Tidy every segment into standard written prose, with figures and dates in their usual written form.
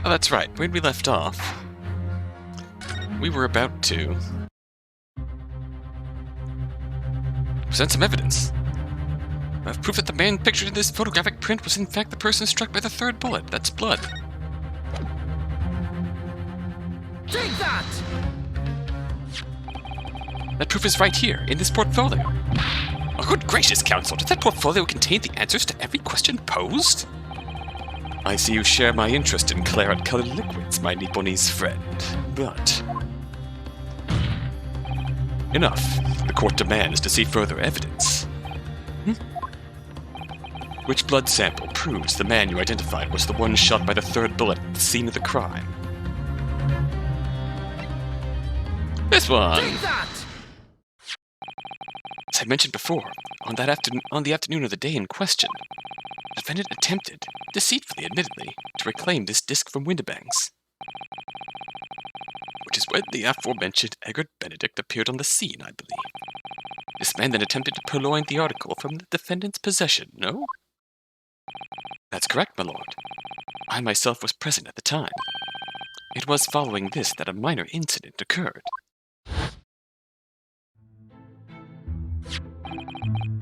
Oh, that's right. Where'd we left off? We were about to present some evidence. I have proof that the man pictured in this photographic print was in fact the person struck by the third bullet. That's blood. Take that! That proof is right here, in this portfolio. Oh, good gracious, Counsel, does that portfolio contain the answers to every question posed? I see you share my interest in claret-colored liquids, my Nipponese friend, but... enough. The court demands to see further evidence. Which blood sample proves the man you identified was the one shot by the third bullet at the scene of the crime? This one! Take that! As I mentioned before, on the afternoon of the day in question, the defendant attempted, deceitfully admittedly, to reclaim this disc from Windibanks, which is when the aforementioned Egbert Benedict appeared on the scene, I believe. This man then attempted to purloin the article from the defendant's possession, no? That's correct, my lord. I myself was present at the time. It was following this that a minor incident occurred.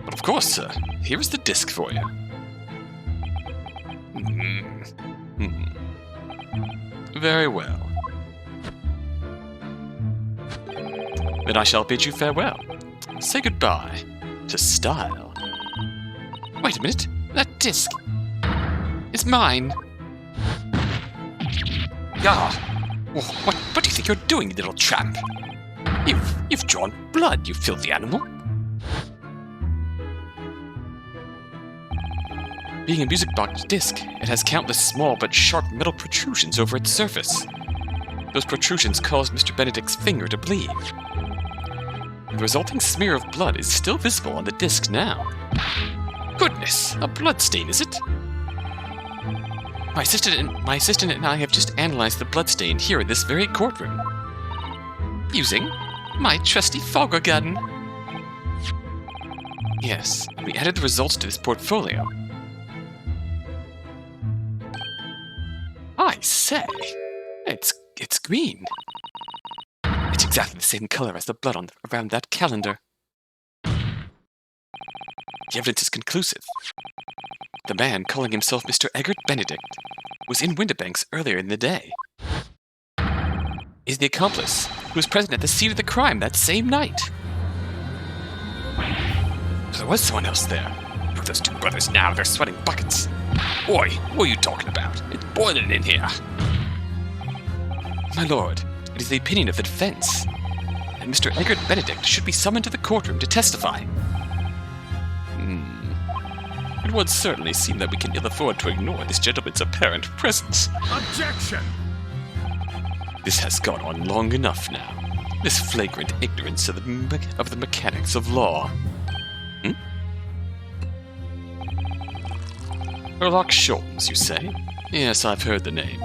But of course, sir. Here is the disc for you. Very well. Then I shall bid you farewell. Say goodbye to style. Wait a minute. That disc is mine. What do you think you're doing, little tramp? You've drawn blood, you filthy animal. Being a music box disc, it has countless small but sharp metal protrusions over its surface. Those protrusions caused Mr. Benedict's finger to bleed. The resulting smear of blood is still visible on the disc now. Goodness, a bloodstain, is it? My assistant and I have just analyzed the bloodstain here in this very courtroom. Using my trusty fogger gun. Yes, we added the results to this portfolio. I say, it's green. It's exactly the same color as the blood around that calendar. The evidence is conclusive. The man calling himself Mr. Egbert Benedict was in Windibanks earlier in the day. Is the accomplice who was present at the scene of the crime that same night. There was someone else there. Look at those two brothers now, they're sweating buckets. Oi, what are you talking about? It's boiling in here. My lord, it is the opinion of the defense that Mr. Egbert Benedict should be summoned to the courtroom to testify. It would certainly seem that we can ill afford to ignore this gentleman's apparent presence. Objection! This has gone on long enough now. This flagrant ignorance of the mechanics of law. Sherlock Sholmes, you say? Yes, I've heard the name.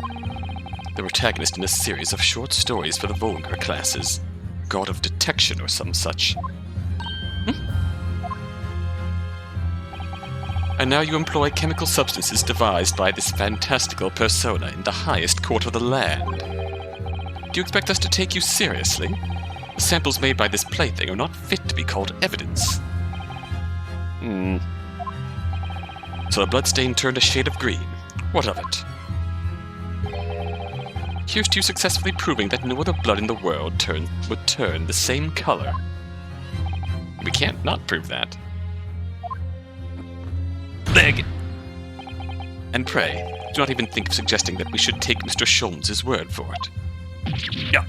The protagonist in a series of short stories for the vulgar classes. God of Detection or some such. And now you employ chemical substances devised by this fantastical persona in the highest court of the land. Do you expect us to take you seriously? The samples made by this plaything are not fit to be called evidence. So the bloodstain turned a shade of green. What of it? Here's to you successfully proving that no other blood in the world would turn the same color. We can't not prove that. Leg! And pray, do not even think of suggesting that we should take Mr. Sholmes' word for it. Yeah.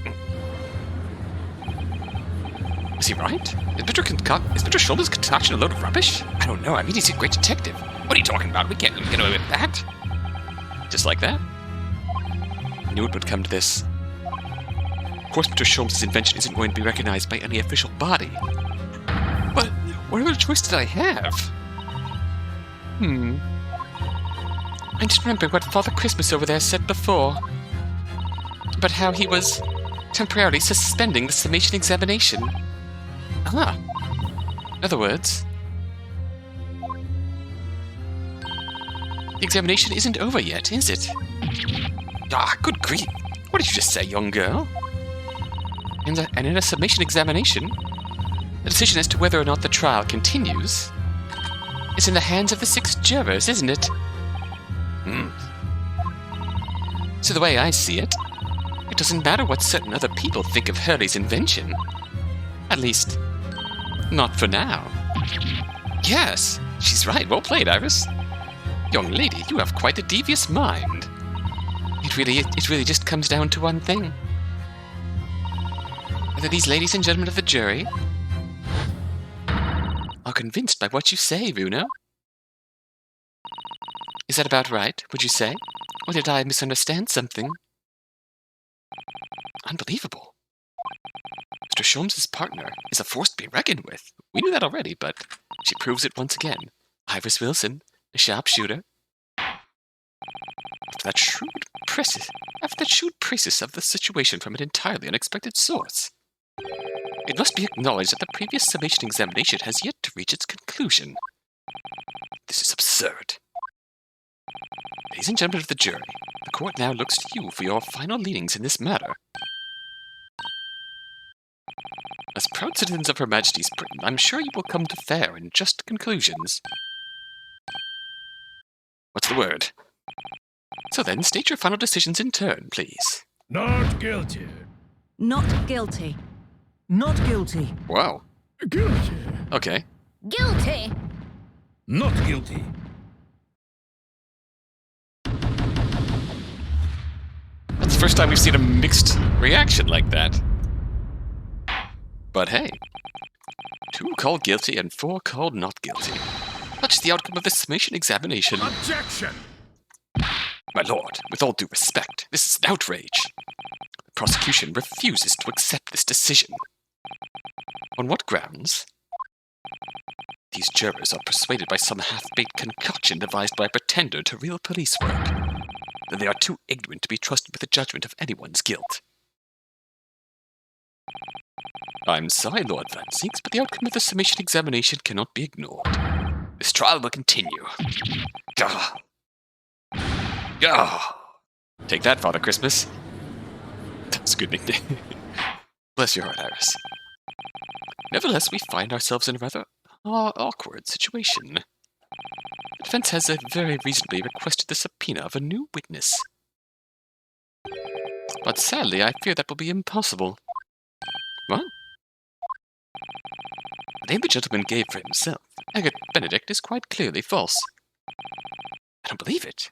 Is he right? Is Mr. Sholmes' concoction a load of rubbish? I don't know, I mean he's a great detective. What are you talking about? We can't get away with that. Just like that? I knew it would come to this. Of course Mr. Sholmes' invention isn't going to be recognized by any official body. But what other choice did I have? I just remember what Father Christmas over there said before. About how he was temporarily suspending the summation examination. Ah. In other words, the examination isn't over yet, is it? Ah, good grief. What did you just say, young girl? And in a summation examination, the decision as to whether or not the trial continues is in the hands of the 6 jurors, isn't it? So the way I see it, it doesn't matter what certain other people think of Hurley's invention. At least, not for now. Yes, she's right. Well played, Iris. Young lady, you have quite a devious mind. It really just comes down to one thing. Whether these ladies and gentlemen of the jury are convinced by what you say, Runo. Is that about right, would you say? Or did I misunderstand something? Unbelievable. Mr. Sholmes' partner is a force to be reckoned with. We knew that already, but she proves it once again. Iris Wilson, a sharpshooter. After that shrewd precis of the situation from an entirely unexpected source. It must be acknowledged that the previous summation examination has yet to reach its conclusion. This is absurd. Ladies and gentlemen of the jury, the court now looks to you for your final leanings in this matter. As proud citizens of Her Majesty's Britain, I'm sure you will come to fair and just conclusions. What's the word? So then, state your final decisions in turn, please. Not guilty. Not guilty. Not guilty. Wow. Guilty. Okay. Guilty! Not guilty. That's the first time we've seen a mixed reaction like that. But hey, 2 called guilty and 4 called not guilty. Such is the outcome of the summation examination. Objection! My lord, with all due respect, this is an outrage. The prosecution refuses to accept this decision. On what grounds? These jurors are persuaded by some half-baked concoction devised by a pretender to real police work. That they are too ignorant to be trusted with the judgment of anyone's guilt. I'm sorry, Lord Van Zieks, but the outcome of the summation examination cannot be ignored. This trial will continue. Gah! Gah! Take that, Father Christmas. That's a good nickname. Bless your heart, Iris. Nevertheless, we find ourselves in a rather awkward situation. The defense has very reasonably requested the subpoena of a new witness. But sadly, I fear that will be impossible. What? The name the gentleman gave for himself, Egbert Benedict, is quite clearly false. I don't believe it.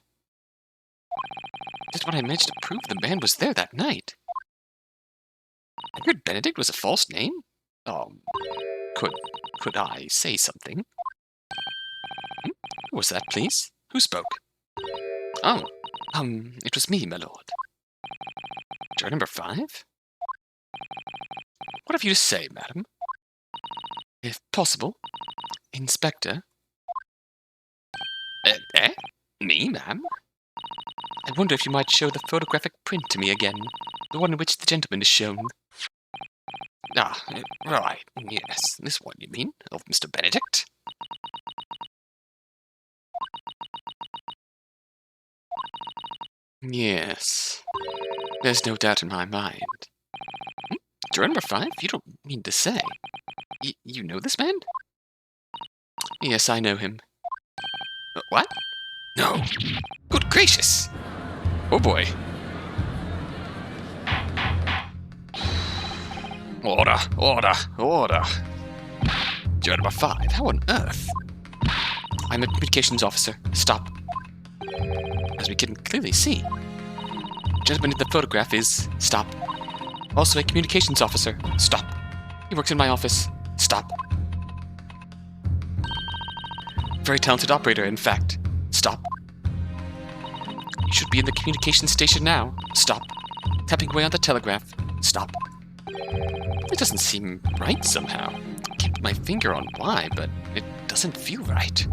Just what I managed to prove the man was there that night. Egbert Benedict was a false name? Could I say something? Who was that, please? Who spoke? Oh, it was me, my lord. Juror number 5? What have you to say, madam? If possible, Inspector. Me, ma'am? I wonder if you might show the photographic print to me again, the one in which the gentleman is shown. Ah, right, yes, this one, you mean, of Mr. Benedict? Yes, there's no doubt in my mind. Juror number 5? You don't mean to say. You know this man? Yes, I know him. What? No. Good gracious! Oh boy. Order, order, order. Juror number 5, how on earth? I'm a communications officer. Stop. As we can clearly see, the gentleman in the photograph is... Stop. Also a communications officer. Stop. He works in my office. Stop. Very talented operator, in fact. Stop. You should be in the communications station now. Stop. Tapping away on the telegraph. Stop. It doesn't seem right somehow. I can't put my finger on why, but it doesn't feel right.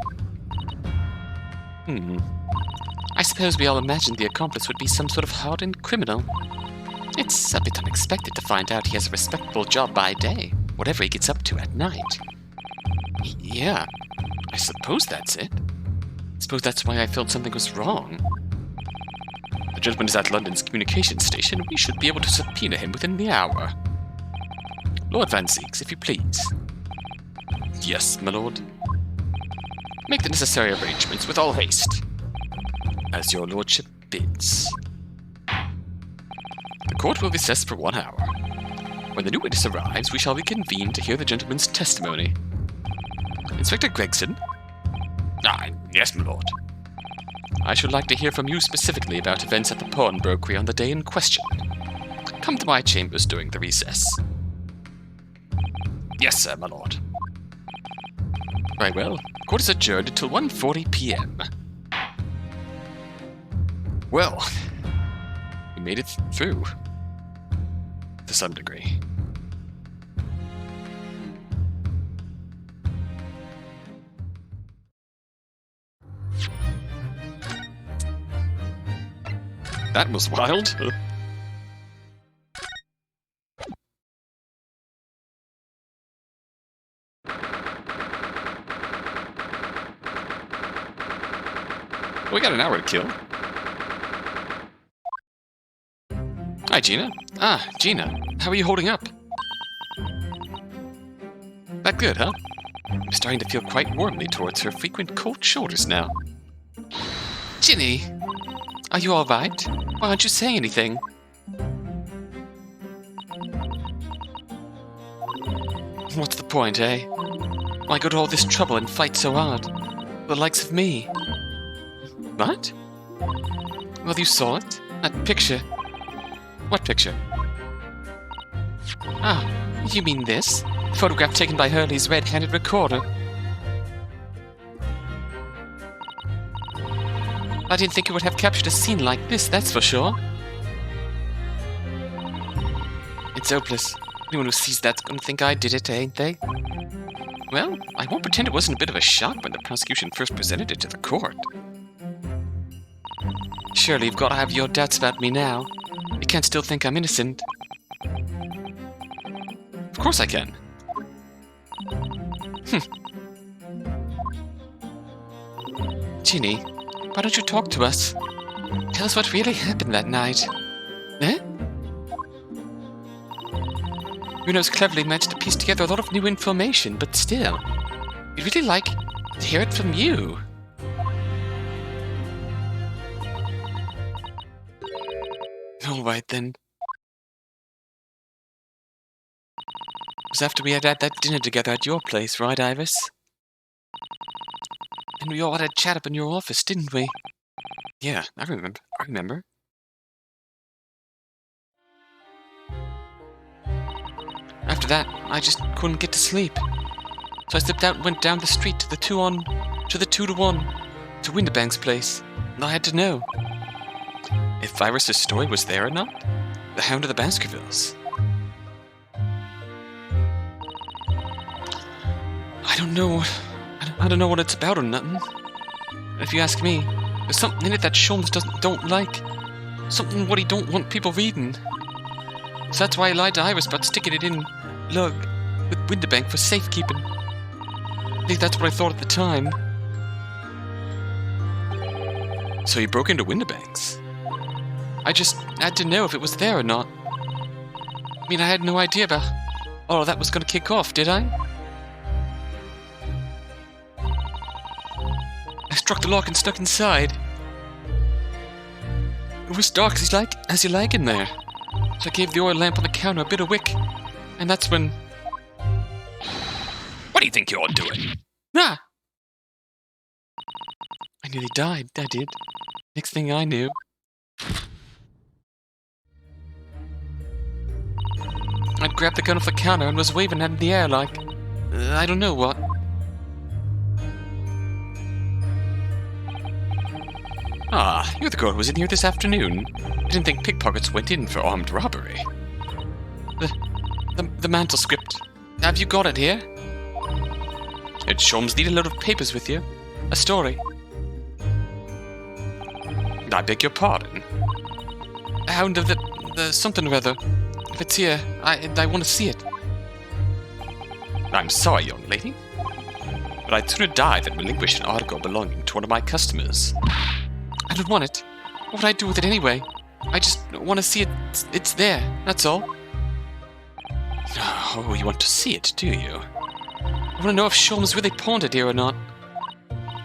I suppose we all imagined the accomplice would be some sort of hardened criminal. It's a bit unexpected to find out he has a respectable job by day, whatever he gets up to at night. Yeah, I suppose that's it. I suppose that's why I felt something was wrong. The gentleman is at London's communications station. We should be able to subpoena him within the hour. Lord Van Zeeks, if you please. Yes, my lord. Make the necessary arrangements with all haste. As your lordship bids. The court will recess for 1 hour. When the new witness arrives, we shall reconvene to hear the gentleman's testimony. Inspector Gregson? Yes, my lord. I should like to hear from you specifically about events at the pawnbrokery on the day in question. Come to my chambers during the recess. Yes, sir, my lord. Very well. Court is adjourned until 1:40 p.m. Well, we made it through. To some degree. That was wild. We got an hour to kill. Hi, Gina. Gina. How are you holding up? That good, huh? I'm starting to feel quite warmly towards her frequent cold shoulders now. Ginny! Are you alright? Why aren't you saying anything? What's the point, eh? Why go to all this trouble and fight so hard? The likes of me. What? Well, you saw it. That picture. What picture? You mean this? The photograph taken by Hurley's red-handed recorder. I didn't think it would have captured a scene like this, that's for sure. It's hopeless. Anyone who sees that's gonna think I did it, ain't they? Well, I won't pretend it wasn't a bit of a shock when the prosecution first presented it to the court. Surely you've got to have your doubts about me now. You can't still think I'm innocent. Of course I can. Ginny, why don't you talk to us? Tell us what really happened that night. Eh? Ryuno's cleverly managed to piece together a lot of new information, but still, we'd really like to hear it from you. Alright then. It was after we had that dinner together at your place, right, Iris? And we all had a chat up in your office, didn't we? Yeah, I remember. After that, I just couldn't get to sleep. So I slipped out and went down the street to the 2-to-1 to Winterbank's place. And I had to know if Iris' story was there or not. The Hound of the Baskervilles. I don't know what it's about or nothing. If you ask me, there's something in it that Sholmes don't like. Something what he don't want people reading. So that's why I lied to Iris about sticking it in Lug with Winterbank for safekeeping. I think that's what I thought at the time. So you broke into Winterbank's? I just had to know if it was there or not. I mean, I had no idea about all that was going to kick off, did I? I struck the lock and stuck inside. It was dark as you like in there. So I gave the oil lamp on the counter a bit of wick. And that's when... What do you think you're doing? Ah! I nearly died, I did. Next thing I knew... I'd grabbed the gun off the counter and was waving it in the air like... I don't know what. Ah, you're the girl who was in here this afternoon. I didn't think pickpockets went in for armed robbery. The mantle script. Have you got it here? It Sholmes need a load of papers with you. A story. I beg your pardon. Hound of the something or other. If it's here, I want to see it. I'm sorry, young lady. But I'd sooner die than relinquish an article belonging to one of my customers. I don't want it. What would I do with it anyway? I just want to see it. It's there, that's all. Oh, you want to see it, do you? I want to know if Sholmes really pawned it here or not.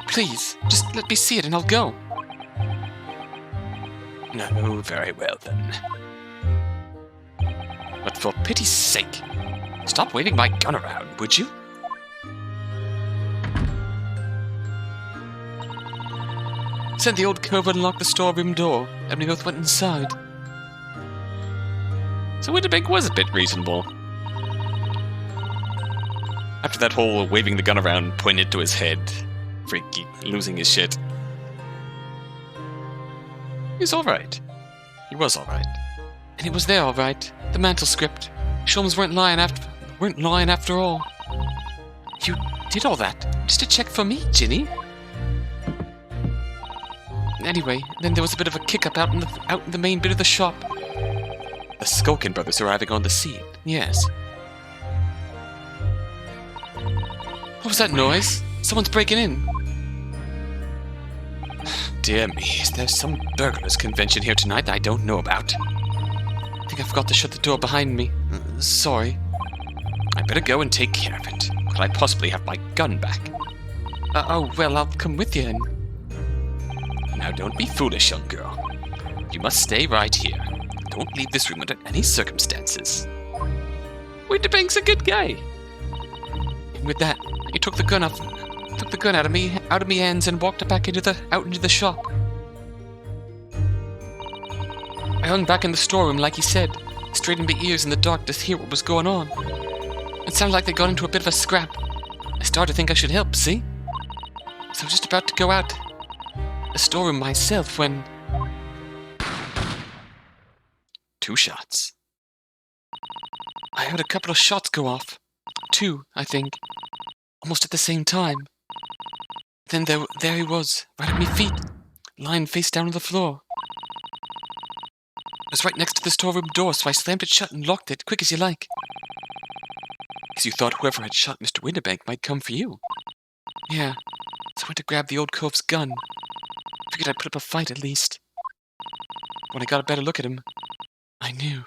Please, just let me see it and I'll go. No, very well then. But for pity's sake, stop waving my gun around, would you? Said the old cove unlocked the storeroom door, and we both went inside. So Winterbank was a bit reasonable. After that whole waving the gun around pointed to his head, freaky, losing his shit. He's alright. He was alright. And he was there alright. The mantle script. Sholmes weren't lying after all. You did all that just to check for me, Ginny? Anyway, then there was a bit of a kick-up out in the main bit of the shop. The Skulkin brothers arriving on the scene, yes. What was that noise? Someone's breaking in. Dear me, is there some burglars' convention here tonight that I don't know about? I think I forgot to shut the door behind me. Sorry. I better go and take care of it. Could I possibly have my gun back? Oh, well, I'll come with you and... Now don't be foolish, young girl. You must stay right here. Don't leave this room under any circumstances. Winterbank's a good guy. And with that, he took the gun out of me hands and walked back out into the shop. I hung back in the storeroom like he said, straightened my ears in the dark to hear what was going on. It sounded like they got into a bit of a scrap. I started to think I should help, see? So I was just about to go out the storeroom myself when... 2 shots. I heard a couple of shots go off. 2, I think. Almost at the same time. Then there he was, right at my feet, lying face down on the floor. I was right next to the storeroom door, so I slammed it shut and locked it, quick as you like. Because you thought whoever had shot Mr. Winterbank might come for you. Yeah, so I went to grab the old cove's gun. Figured I'd put up a fight at least. When I got a better look at him, I knew.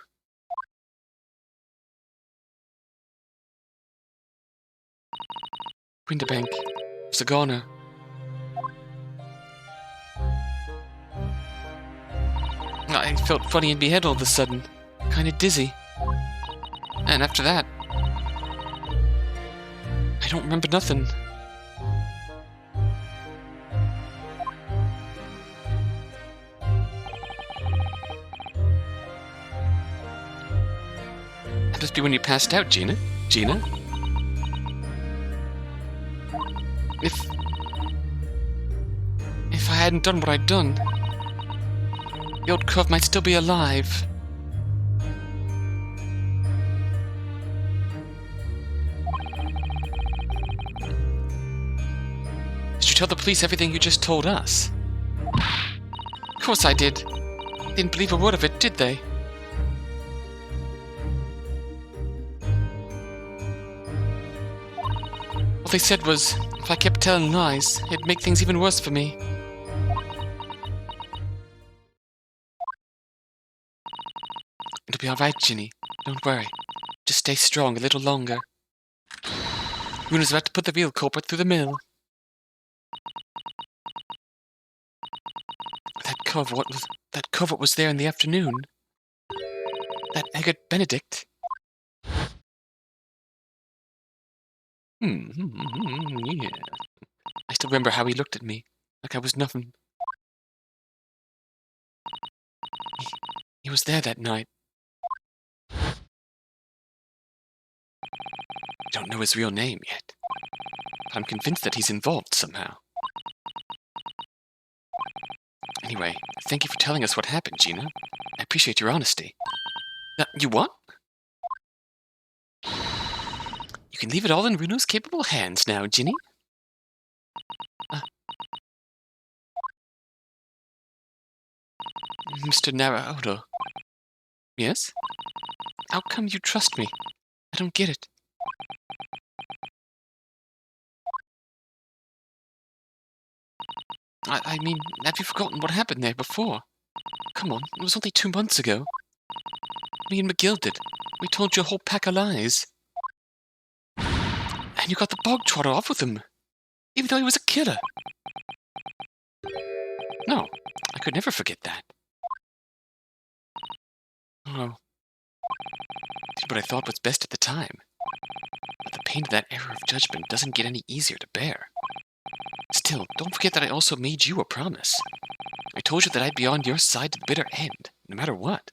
Winterbank was a goner. I felt funny in my head all of a sudden, kinda dizzy. And after that, I don't remember nothing. That must be when you passed out, Gina. Gina? If I hadn't done what I'd done, the old cove might still be alive. Did you tell the police everything you just told us? Of course I did. They didn't believe a word of it, did they? All they said was, if I kept telling lies, it'd make things even worse for me. It'll be alright, Ginny. Don't worry. Just stay strong a little longer. Runa's about to put the real culprit through the mill. That covert was there in the afternoon. That Eggert Benedict. Yeah. I still remember how he looked at me, like I was nothing. He was there that night. I don't know his real name yet, but I'm convinced that he's involved somehow. Anyway, thank you for telling us what happened, Gina. I appreciate your honesty. You what? You can leave it all in Runo's capable hands now, Ginny. Mr. Naruhodo. Yes? How come you trust me? I don't get it. I mean, have you forgotten what happened there before? come on, it was only 2 months ago. Me and McGill did. We told you a whole pack of lies. And you got the bog trotter off with him, even though he was a killer. No, I could never forget that. Oh, I did what I thought was best at the time. But the pain of that error of judgment doesn't get any easier to bear. Still, don't forget that I also made you a promise. I told you that I'd be on your side to the bitter end, no matter what.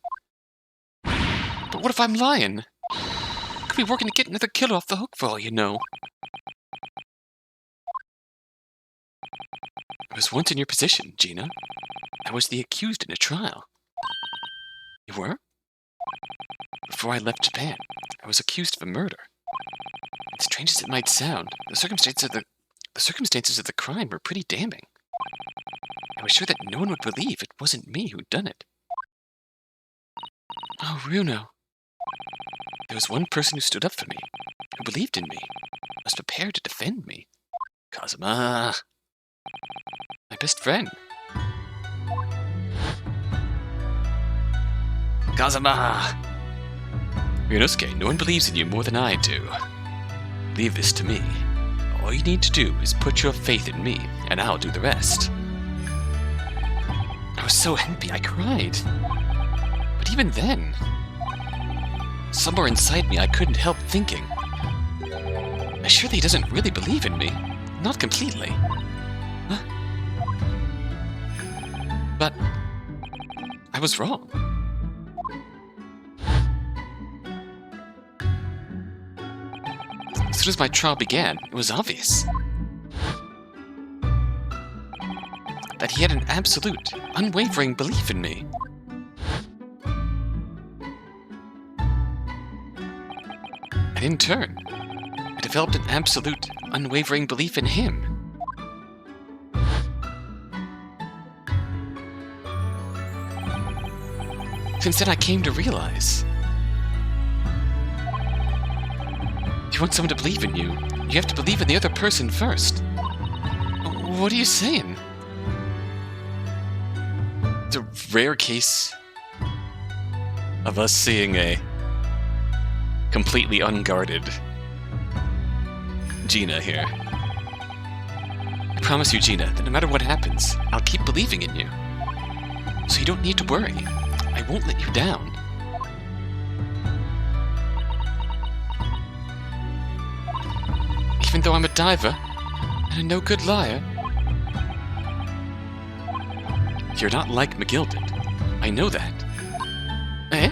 But what if I'm lying? I could be working to get another killer off the hook for all you know. I was once in your position, Gina. I was the accused in a trial. You were? Before I left Japan, I was accused of a murder. As strange as it might sound, the circumstances of the crime were pretty damning. I was sure that no one would believe it wasn't me who'd done it. Oh, Ryuno. There was one person who stood up for me, who believed in me, was prepared to defend me. Kazuma. My best friend. Kazuma! Ryunosuke, no one believes in you more than I do. Leave this to me. All you need to do is put your faith in me, and I'll do the rest. I was so happy I cried. But even then, somewhere inside me I couldn't help thinking, surely he doesn't really believe in me. Not completely. Huh? But I was wrong. As soon as my trial began, it was obvious that he had an absolute, unwavering belief in me. And in turn, I developed an absolute, unwavering belief in him. Since then I came to realize, if you want someone to believe in you, you have to believe in the other person first. What are you saying? It's a rare case of us seeing a completely unguarded Gina here. I promise you, Gina, that no matter what happens, I'll keep believing in you. So you don't need to worry. I won't let you down. Even though I'm a diver and a no-good liar. You're not like McGill did. I know that. Eh?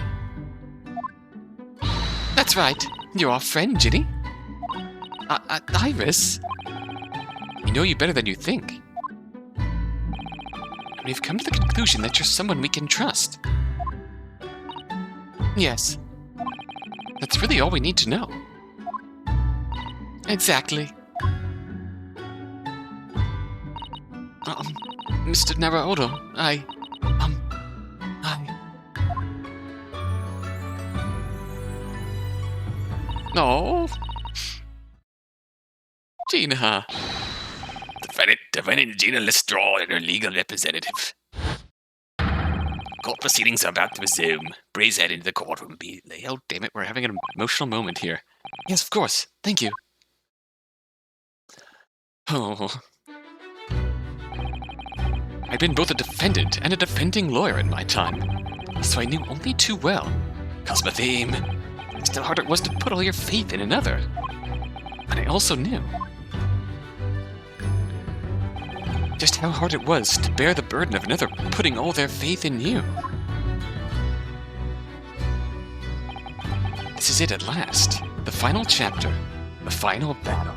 That's right. You're our friend, Ginny. Iris. We know you better than you think. And we've come to the conclusion that you're someone we can trust. Yes. That's really all we need to know. Exactly. Mr. Naruhodo, No. Gina. Defendant Gina Lestraw and her legal representative. Court proceedings are about to resume. Breeze head into the courtroom. Oh, damn it, we're having an emotional moment here. Yes, of course. Thank you. Oh. I'd been both a defendant and a defending lawyer in my time, so I knew only too well. Cosma theme. Just how hard it was to put all your faith in another. And I also knew just how hard it was to bear the burden of another putting all their faith in you. This is it at last. The final chapter. The final battle.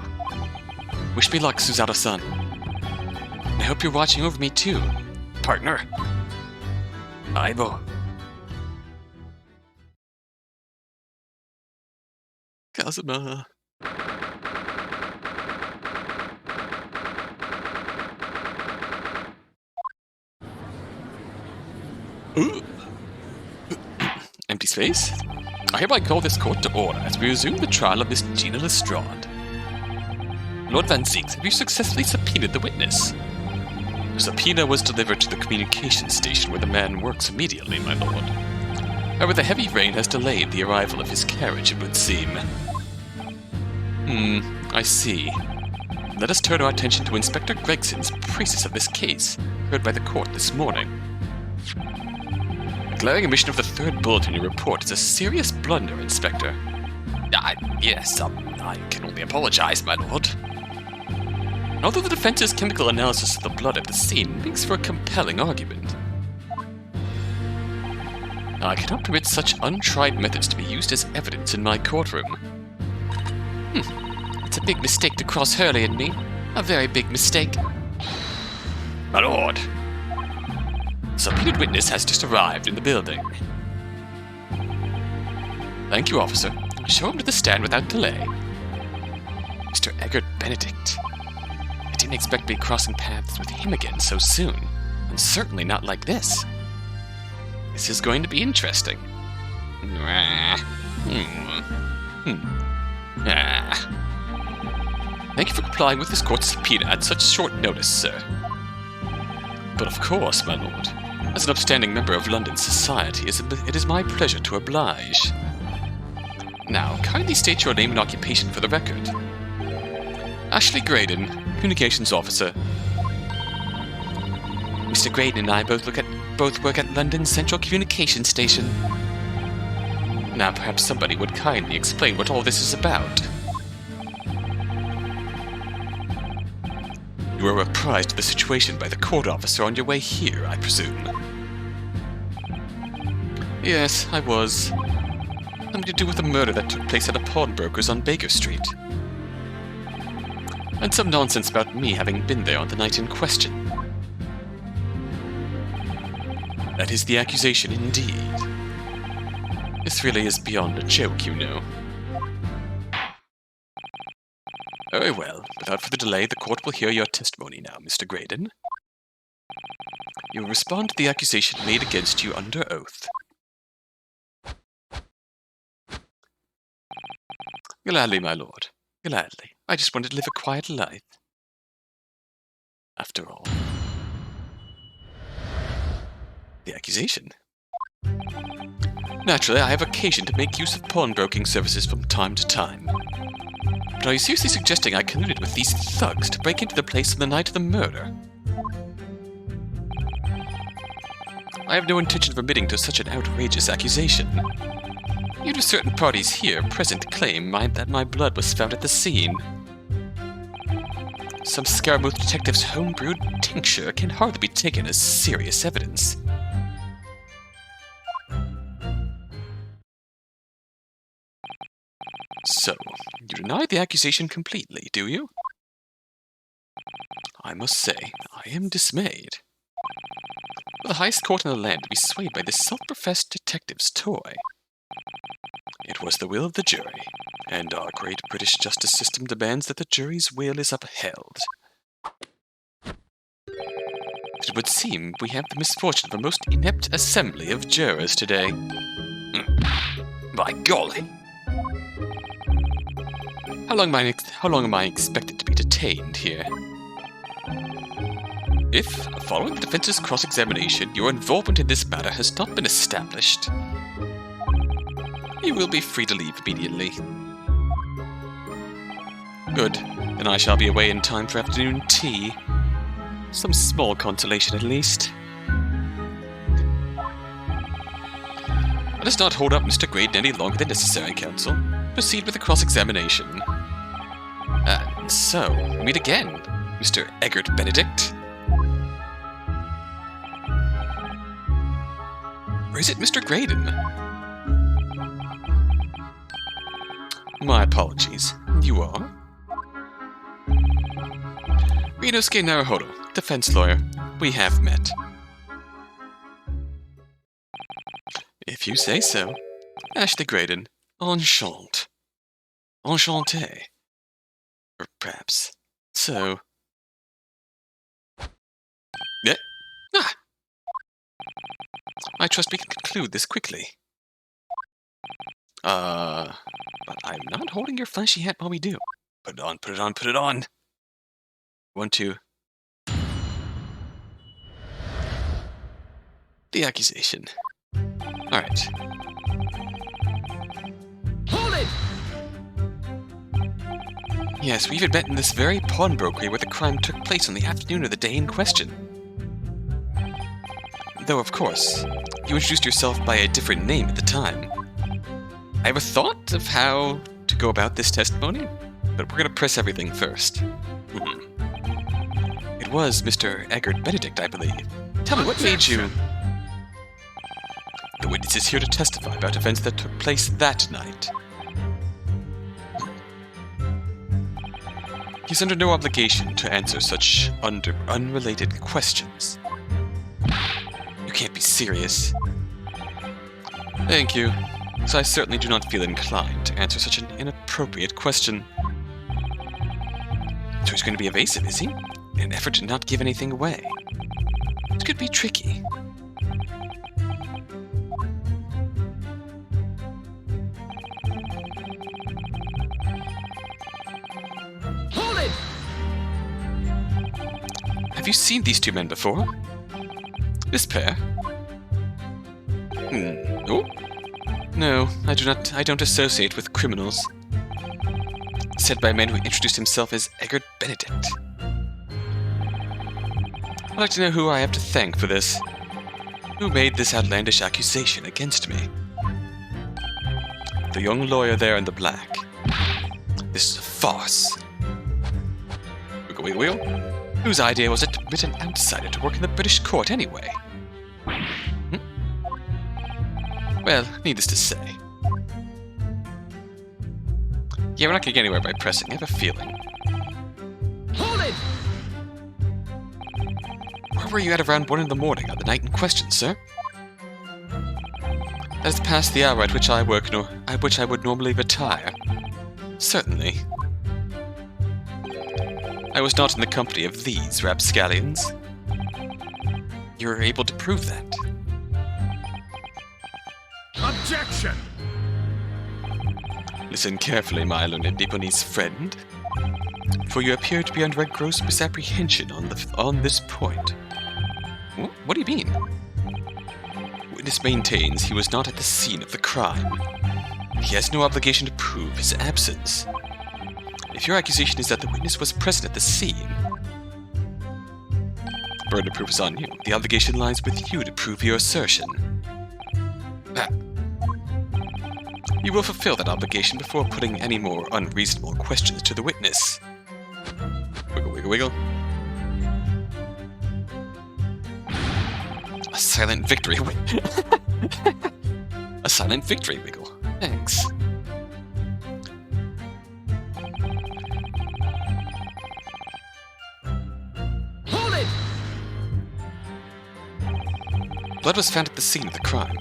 Wish me luck, Suzato-san. I hope you're watching over me too, partner. Aibo. Kazuma. Empty space? I hereby call this court to order as we resume the trial of Miss Gina Lestrade. Lord Van Zieks, have you successfully subpoenaed the witness? A subpoena was delivered to the communications station where the man works immediately, my lord. However, the heavy rain has delayed the arrival of his carriage, it would seem. I see. Let us turn our attention to Inspector Gregson's praises of this case, heard by the court this morning. The glaring omission of the third bullet in your report is a serious blunder, Inspector. Yes, I can only apologize, my lord. Although the defense's chemical analysis of the blood at the scene makes for a compelling argument, I cannot permit such untried methods to be used as evidence in my courtroom. It's a big mistake to cross Hurley and me. A very big mistake. My lord, the subpoenaed witness has just arrived in the building. Thank you, officer. Show him to the stand without delay. Mr. Eggert Benedict. I didn't expect to be crossing paths with him again so soon, and certainly not like this. This is going to be interesting. Thank you for complying with this court's subpoena at such short notice, sir. But of course, my lord, as an upstanding member of London society, it is my pleasure to oblige. Now, kindly state your name and occupation for the record. Ashley Graydon, Communications Officer. Mr. Graydon and I both work at London's Central Communications Station. Now, perhaps somebody would kindly explain what all this is about. You were apprised of the situation by the court officer on your way here, I presume. Yes, I was. Something to do with a murder that took place at a pawnbroker's on Baker Street. And some nonsense about me having been there on the night in question. That is the accusation indeed. This really is beyond a joke, you know. Very well. Without further delay, the court will hear your testimony now, Mr. Graydon. You will respond to the accusation made against you under oath. Gladly, my lord. Gladly. I just wanted to live a quiet life. After all. The accusation. Naturally, I have occasion to make use of pawnbroking services from time to time. But are you seriously suggesting I colluded with these thugs to break into the place on the night of the murder? I have no intention of admitting to such an outrageous accusation. Yet do certain parties here present claim that my blood was found at the scene. Some Scaramouche detective's homebrewed tincture can hardly be taken as serious evidence. So, you deny the accusation completely, do you? I must say, I am dismayed. For the highest court in the land to be swayed by this self-professed detective's toy. It was the will of the jury, and our great British justice system demands that the jury's will is upheld. It would seem we have the misfortune of a most inept assembly of jurors today. By golly! How long am I expected to be detained here? If, following the defense's cross-examination, your involvement in this matter has not been established, you will be free to leave immediately. Good. Then I shall be away in time for afternoon tea. Some small consolation, at least. Let us not hold up Mr. Graydon any longer than necessary, counsel. Proceed with the cross-examination. And so, meet again, Mr. Eggert Benedict. Or is it Mr. Graydon? My apologies. You are? Ryunosuke Naruhodo, defense lawyer. We have met. If you say so. Ashley Graydon. Enchanté. Enchanté. Or perhaps so. Yeah. Ah! I trust we can conclude this quickly. But I'm not holding your flashy hat while we do. Put it on, put it on, put it on! 1, 2. The accusation. Alright. Hold it! Yes, we even met in this very pawnbrokery where the crime took place on the afternoon of the day in question. Though, of course, you introduced yourself by a different name at the time. I have a thought of how to go about this testimony, but we're going to press everything first. It was Mr. Eggert Benedict, I believe. Tell me, what made you... The witness is here to testify about events that took place that night. He's under no obligation to answer such unrelated questions. You can't be serious. Thank you. So I certainly do not feel inclined to answer such an inappropriate question. So he's going to be evasive, is he? In an effort to not give anything away. It could be tricky. Hold it! Have you seen these two men before? This pair? Oh? No, I do not. I don't associate with criminals. Said by a man who introduced himself as Eggert Benedict. I'd like to know who I have to thank for this. Who made this outlandish accusation against me? The young lawyer there in the black. This is a farce. Wiggle, wiggle, wiggle. Whose idea was it to permit an outsider to work in the British court anyway? Well, needless to say. Yeah, we're not gonna get anywhere by pressing. I have a feeling. Hold it! Where were you at around 1 in the morning on the night in question, sir? That is past the hour at which I work, at which I would normally retire. Certainly. I was not in the company of these rapscallions. You were able to prove that. Objection! Listen carefully, my learned Nipponese friend, for you appear to be under a gross misapprehension on this point. What do you mean? Witness maintains he was not at the scene of the crime. He has no obligation to prove his absence. If your accusation is that the witness was present at the scene, the burden of proof is on you. The obligation lies with you to prove your assertion. You will fulfill that obligation before putting any more unreasonable questions to the witness. Wiggle, wiggle, wiggle. A silent victory. A silent victory, Wiggle. Thanks. Hold it! Blood was found at the scene of the crime.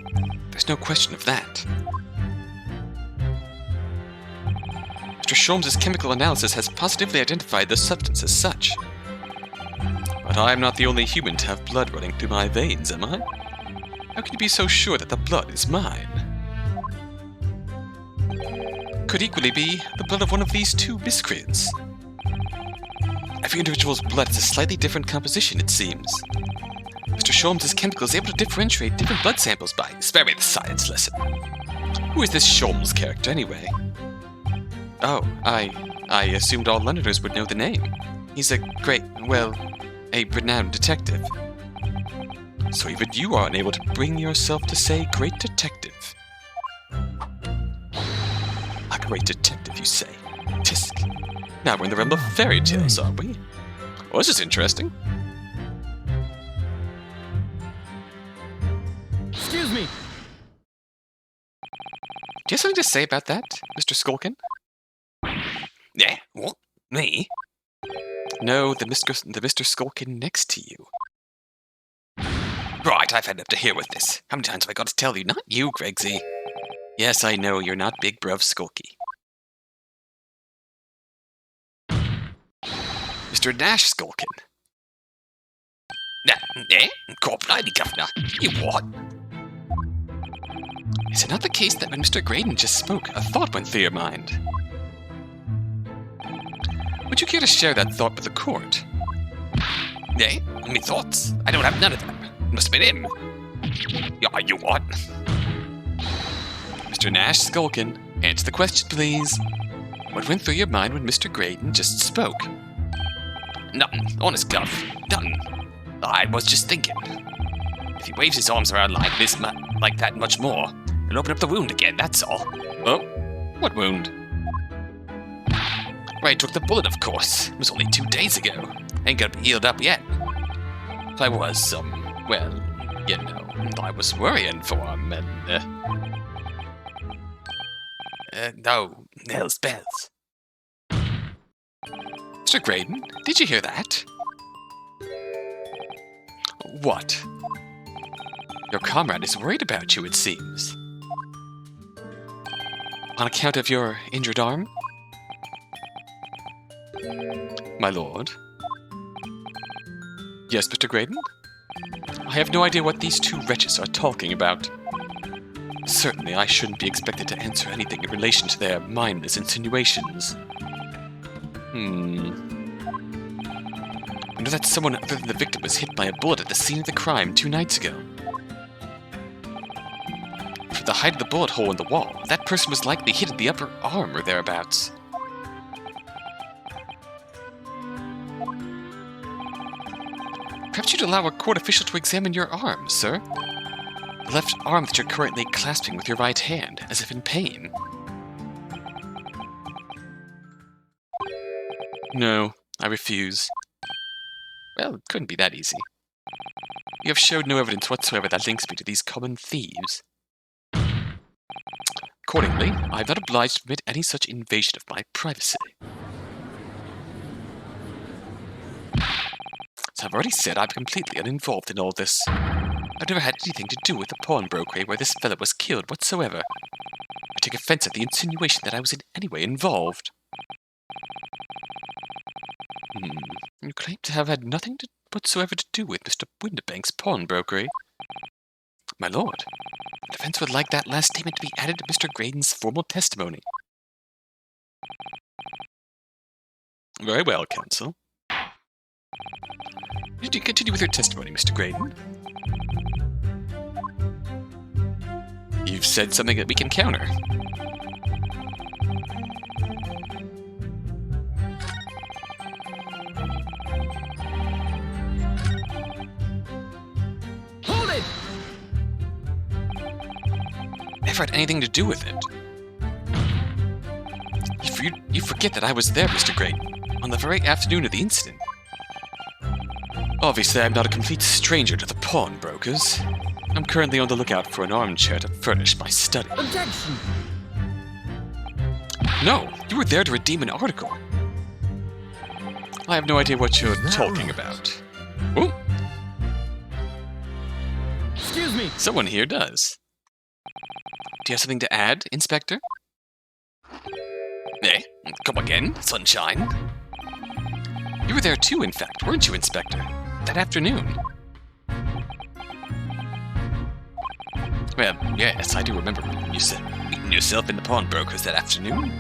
There's no question of that. Mr. Sholmes' chemical analysis has positively identified the substance as such. But I am not the only human to have blood running through my veins, am I? How can you be so sure that the blood is mine? Could equally be the blood of one of these two miscreants. Every individual's blood has a slightly different composition, it seems. Mr. Sholmes' chemical is able to differentiate different blood samples by... Spare me the science lesson. Who is this Sholmes character, anyway? Oh, I assumed all Londoners would know the name. He's a great, well, a renowned detective. So even you are unable to bring yourself to say great detective. A great detective, you say? Tisk. Now we're in the realm of fairy tales, aren't we? Well, this is interesting. Excuse me. Do you have something to say about that, Mr. Skulkin? Yeah, what? Me? No, the Mr. Skulkin next to you. Right, I've had enough to hear with this. How many times have I got to tell you? Not you, Gregsy. Yes, I know, you're not Big Bruv Skulky. Mr. Nash Skulkin. Corporate Governor. You what? Is it not the case that when Mr. Graydon just spoke, a thought went through your mind? Would you care to share that thought with the court? Me thoughts? I don't have none of them. It must have been him. Yeah, you what? Mr. Nash Skulkin, answer the question, please. What went through your mind when Mr. Graydon just spoke? Nothing, honest Guff, nothing. I was just thinking. If he waves his arms around like this, like that much more, he'll open up the wound again, that's all. Oh, what wound? Where I took the bullet, of course. It was only 2 days ago. Ain't gonna be healed up yet. I was, well, you know, I was worrying for him, and, no, hell's bells. Mr. Graydon, did you hear that? What? Your comrade is worried about you, it seems. On account of your injured arm? My lord? Yes, Mr. Graydon? I have no idea what these two wretches are talking about. Certainly, I shouldn't be expected to answer anything in relation to their mindless insinuations. I know that someone other than the victim was hit by a bullet at the scene of the crime 2 nights ago. From the height of the bullet hole in the wall, that person was likely hit in the upper arm or thereabouts. Perhaps you'd allow a court official to examine your arm, sir? The left arm that you're currently clasping with your right hand, as if in pain. No, I refuse. Well, it couldn't be that easy. You have showed no evidence whatsoever that links me to these common thieves. Accordingly, I am not obliged to permit any such invasion of my privacy. As I've already said, I'm completely uninvolved in all this. I've never had anything to do with the pawnbrokery where this fellow was killed whatsoever. I take offense at the insinuation that I was in any way involved. You claim to have had nothing whatsoever to do with Mr. Winterbank's pawnbrokery. My lord, the defense would like that last statement to be added to Mr. Graydon's formal testimony. Very well, counsel. Did you continue with your testimony, Mr. Graydon? You've said something that we can counter. Hold it! Never had anything to do with it. You forget that I was there, Mr. Graydon, on the very afternoon of the incident. Obviously, I'm not a complete stranger to the pawnbrokers. I'm currently on the lookout for an armchair to furnish my study. Objection! No, you were there to redeem an article. I have no idea what you're talking about. Oh, Excuse me! someone here does. Do you have something to add, Inspector? Eh? Come again, sunshine? You were there too, in fact, weren't you, Inspector? That afternoon. Well, yes, I do remember you said meeting yourself in the pawnbrokers that afternoon.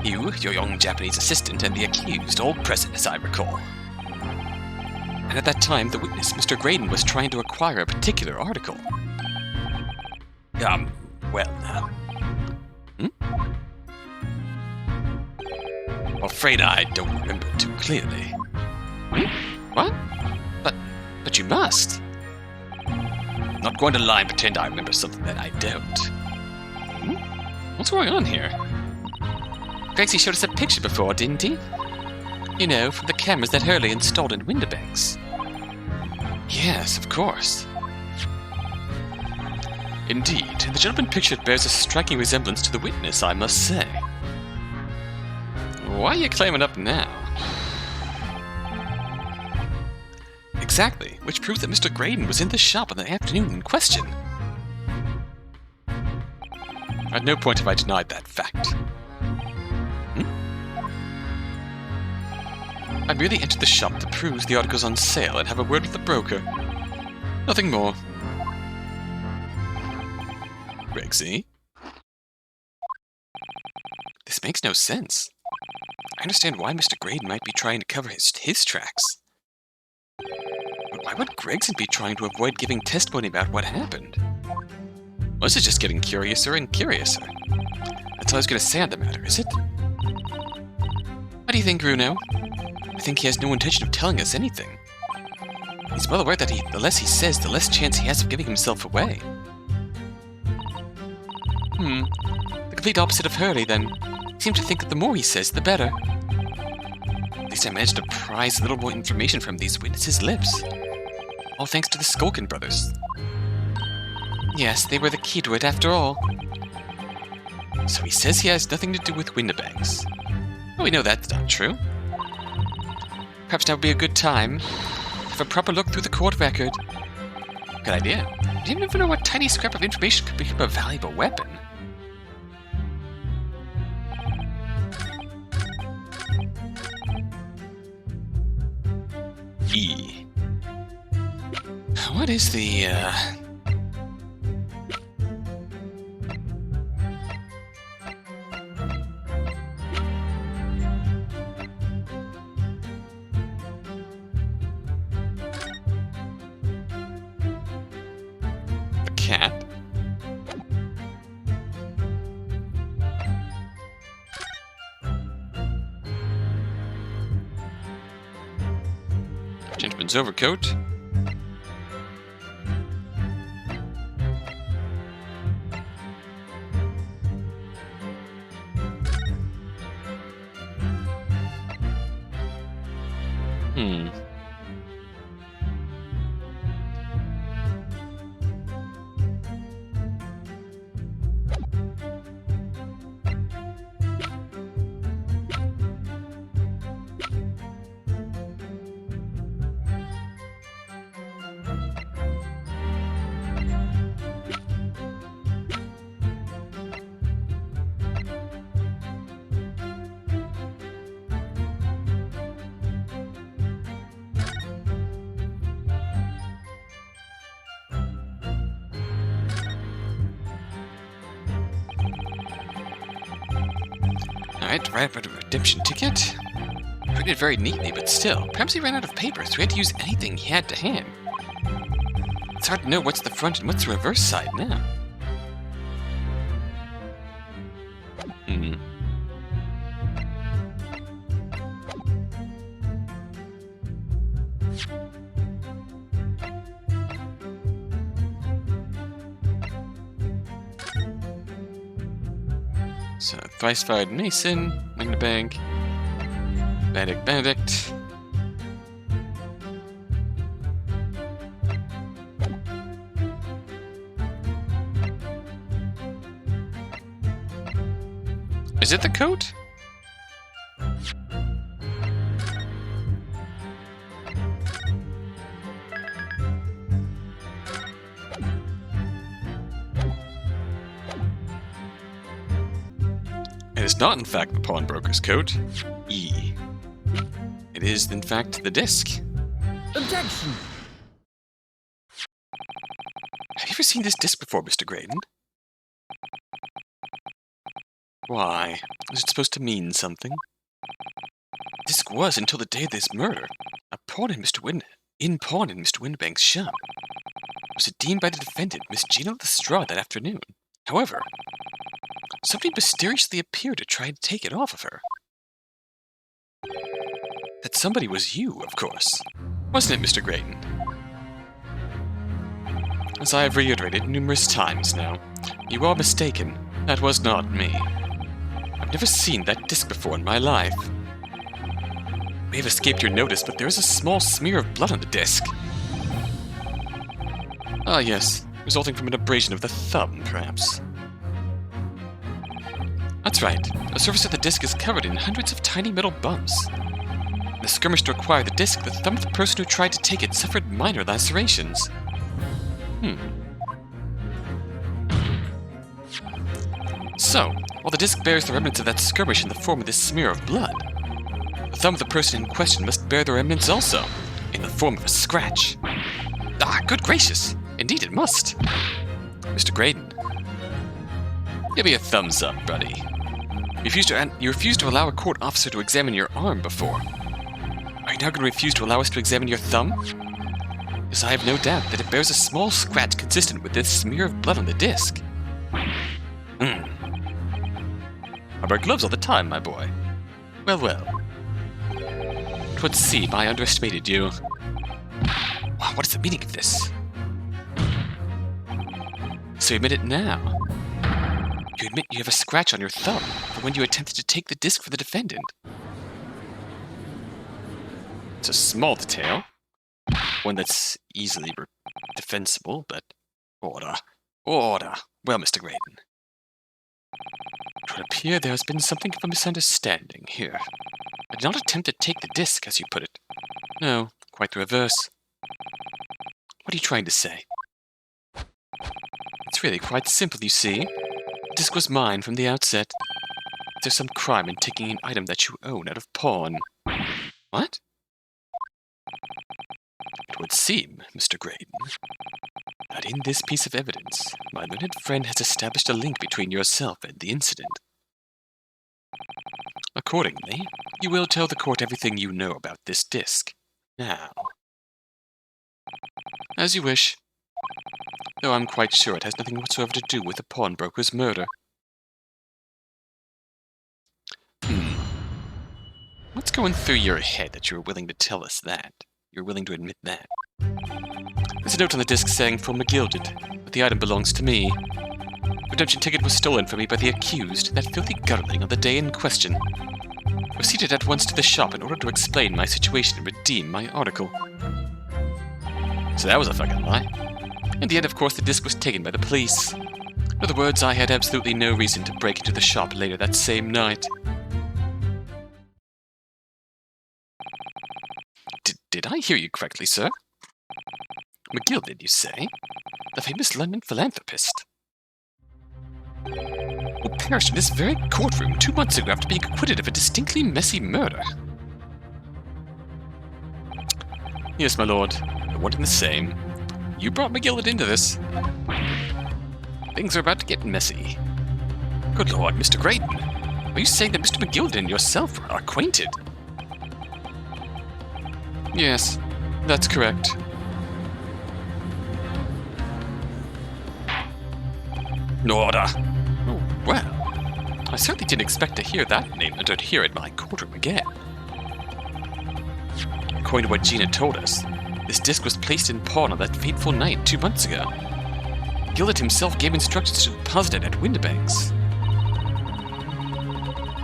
You, your young Japanese assistant, and the accused, all present, as I recall. And at that time, the witness, Mr. Graydon, was trying to acquire a particular article. Afraid I don't remember too clearly. What? But you must. Not going to lie and pretend I remember something that I don't. What's going on here? Greggsy showed us a picture before, didn't he? You know, from the cameras that Hurley installed in Winterbanks. Yes, of course. Indeed, the gentleman pictured bears a striking resemblance to the witness, I must say. Why are you claiming up now? Exactly, which proves that Mr. Graydon was in the shop on the afternoon in question. At no point have I denied that fact. I merely entered the shop to peruse the articles on sale and have a word with the broker. Nothing more. Greggsy? This makes no sense. I understand why Mr. Graydon might be trying to cover his tracks. Why would Gregson be trying to avoid giving testimony about what happened? Well, this is just getting curiouser and curiouser. That's all I was going to say on the matter, is it? What do you think, Bruno? I think he has no intention of telling us anything. He's well aware that the less he says, the less chance he has of giving himself away. The complete opposite of Hurley, then. I seem to think that the more he says, the better. At least I managed to prise a little more information from these witnesses' lips. All thanks to the Skulkin brothers. Yes, they were the key to it after all. So he says he has nothing to do with Windibanks. Well, we know that's not true. Perhaps now would be a good time to have a proper look through the court record. Good idea. You never know what tiny scrap of information could become a valuable weapon. E. What is the, the cat? Gentleman's overcoat. Alright, write about a redemption ticket. Printed very neatly, but still, perhaps he ran out of paper, so he had to use anything he had to hand. It's hard to know what's the front and what's the reverse side now. So, thrice-fired Mason, Windibank, Benedict. Is it the coat? It is not, in fact, the pawnbroker's coat. E. It is, in fact, the disc. Objection! Have you ever seen this disc before, Mr. Graydon? Why? Was it supposed to mean something? The disc was, until the day of this murder, a pawn in Mr. Windibank's shop. It was deemed by the defendant, Miss Gina Lestraw, that afternoon. However, somebody mysteriously appeared to try to take it off of her. That somebody was you, of course. Wasn't it, Mr. Graydon? As I have reiterated numerous times now, you are mistaken. That was not me. I've never seen that disc before in my life. It may have escaped your notice, but there is a small smear of blood on the disc. Ah, yes, resulting from an abrasion of the thumb, perhaps. That's right. The surface of the disc is covered in hundreds of tiny metal bumps. In the skirmish to acquire the disc, the thumb of the person who tried to take it suffered minor lacerations. So, while the disc bears the remnants of that skirmish in the form of this smear of blood, the thumb of the person in question must bear the remnants also, in the form of a scratch. Ah, good gracious! Indeed it must! Mr. Graydon, give me a thumbs up, buddy. You refused to allow a court officer to examine your arm before. Are you now going to refuse to allow us to examine your thumb? as I have no doubt that it bears a small scratch consistent with this smear of blood on the disc. I wear gloves all the time, my boy. Well, well. Twould seem I underestimated you. Wow, what is the meaning of this? So you admit it now. You admit you have a scratch on your thumb for when you attempted to take the disc for the defendant. It's a small detail. One that's easily defensible, but... Order. Order. Well, Mr. Graydon. It would appear there has been something of a misunderstanding here. I did not attempt to take the disc, as you put it. No, quite the reverse. What are you trying to say? It's really quite simple, you see. The disc was mine from the outset. There's some crime in taking an item that you own out of pawn. What? It would seem, Mr. Graydon, that in this piece of evidence, my learned friend has established a link between yourself and the incident. Accordingly, you will tell the court everything you know about this disc. Now. As you wish. Though I'm quite sure it has nothing whatsoever to do with the pawnbroker's murder. What's going through your head that you're willing to tell us that? You're willing to admit that? There's a note on the disc saying for McGilded, but the item belongs to me. The redemption ticket was stolen from me by the accused, that filthy gutterling, on the day in question. I proceeded at once to the shop in order to explain my situation and redeem my article. So that was a fucking lie. In the end, of course, the disc was taken by the police. In other words, I had absolutely no reason to break into the shop later that same night. Did I hear you correctly, sir? McGilded, you say? The famous London philanthropist. Who perished in this very courtroom 2 months ago after being acquitted of a distinctly messy murder. Yes, my lord. The one and the same. You brought McGilded into this. Things are about to get messy. Good lord, Mr. Graydon. Are you saying that Mr. McGilded and yourself are acquainted? Yes, that's correct. Order. Oh, well. I certainly didn't expect to hear that name and to hear it in my courtroom again. According to what Gina told us, this disc was placed in pawn on that fateful night 2 months ago. Gilded himself gave instructions to deposit it at Windibanks.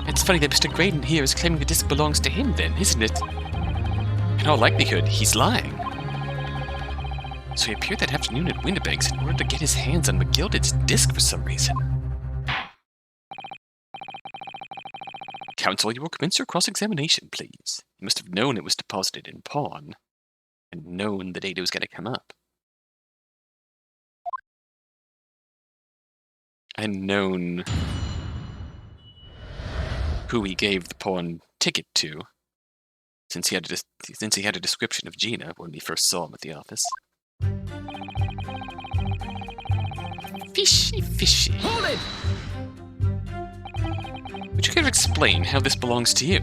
It's funny that Mr. Graydon here is claiming the disc belongs to him then, isn't it? In all likelihood, he's lying. So he appeared that afternoon at Windibanks in order to get his hands on McGilded's disc for some reason. Counsel, you will commence your cross-examination, please. You must have known it was deposited in pawn, and known the date it was going to come up. And known who he gave the pawn ticket to, since he had a description of Gina when we first saw him at the office. Fishy, fishy. Hold it! Would you care to explain how this belongs to you?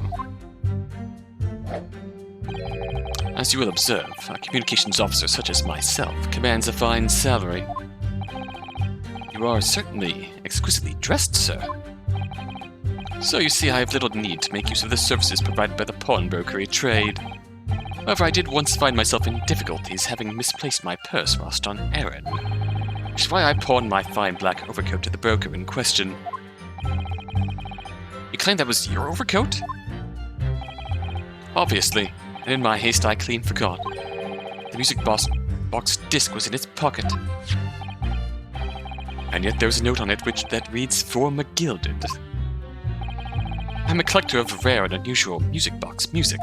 As you will observe, a communications officer such as myself commands a fine salary. You are certainly exquisitely dressed, sir. So you see I have little need to make use of the services provided by the pawnbrokery trade. However, I did once find myself in difficulties having misplaced my purse whilst on errand, which is why I pawned my fine black overcoat to the broker in question. You claim that was your overcoat? Obviously, and in my haste I clean forgot. The music box disc was in its pocket. And yet there was a note on it that reads, "For McGilded." I'm a collector of rare and unusual music box music.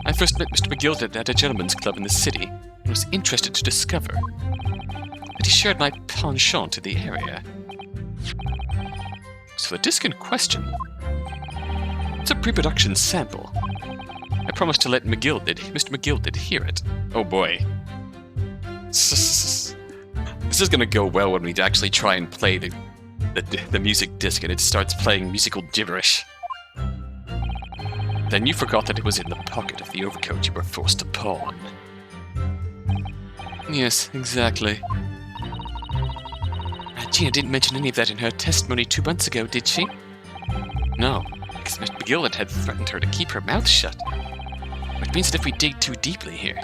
I first met Mr. McGilded at a gentleman's club in the city and was interested to discover that he shared my penchant to the area. So the disc in question, it's a pre-production sample. I promised to let Mr. McGilded hear it. Oh boy. This is gonna go well when we actually try and play the music disc and it starts playing musical gibberish. Then you forgot that it was in the pocket of the overcoat you were forced to pawn. Yes, exactly. Gina didn't mention any of that in her testimony 2 months ago, did she? No, because Mr. McGillen had threatened her to keep her mouth shut. Which means that if we dig too deeply here,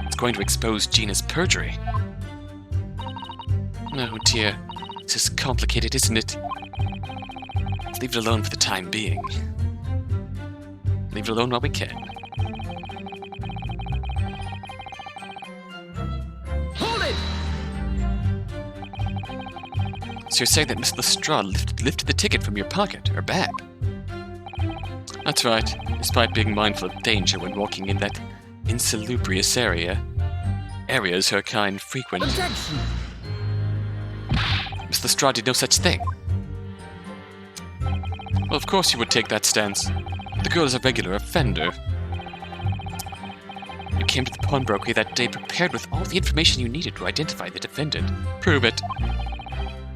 it's going to expose Gina's perjury. Oh dear, this is complicated, isn't it? Let's leave it alone for the time being. Leave it alone while we can. Hold it! So you're saying that Miss Lestrade lifted the ticket from your pocket, or bag? That's right, despite being mindful of danger when walking in that insalubrious areas her kind frequent. Objection! Miss Lestrade did no such thing. Well, of course you would take that stance. The girl is a regular offender. You came to the pawnbrokery that day prepared with all the information you needed to identify the defendant. Prove it.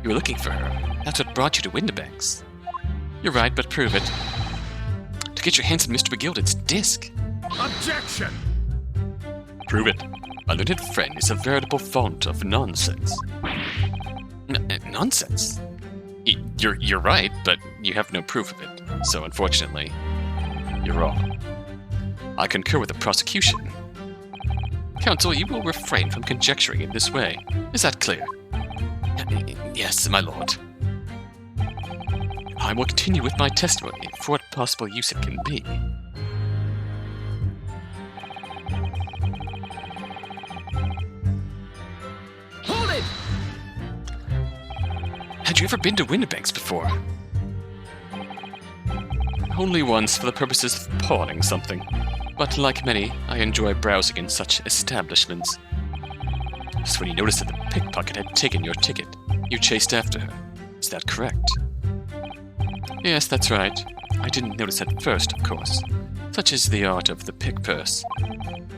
You were looking for her. That's what brought you to Windibanks. You're right, but prove it. To get your hands on Mr. McGilden's disc. Objection! Prove it. My learned friend is a veritable font of nonsense. Nonsense? You're right, but you have no proof of it. So unfortunately, you're wrong. I concur with the prosecution. Counsel, you will refrain from conjecturing in this way. Is that clear? Yes, my lord. I will continue with my testimony for what possible use it can be. Hold it! Had you ever been to Windibanks before? Only once for the purposes of pawning something. But like many, I enjoy browsing in such establishments. Just when you noticed that the pickpocket had taken your ticket, you chased after her. Is that correct? Yes, that's right. I didn't notice at first, of course. Such is the art of the pick purse.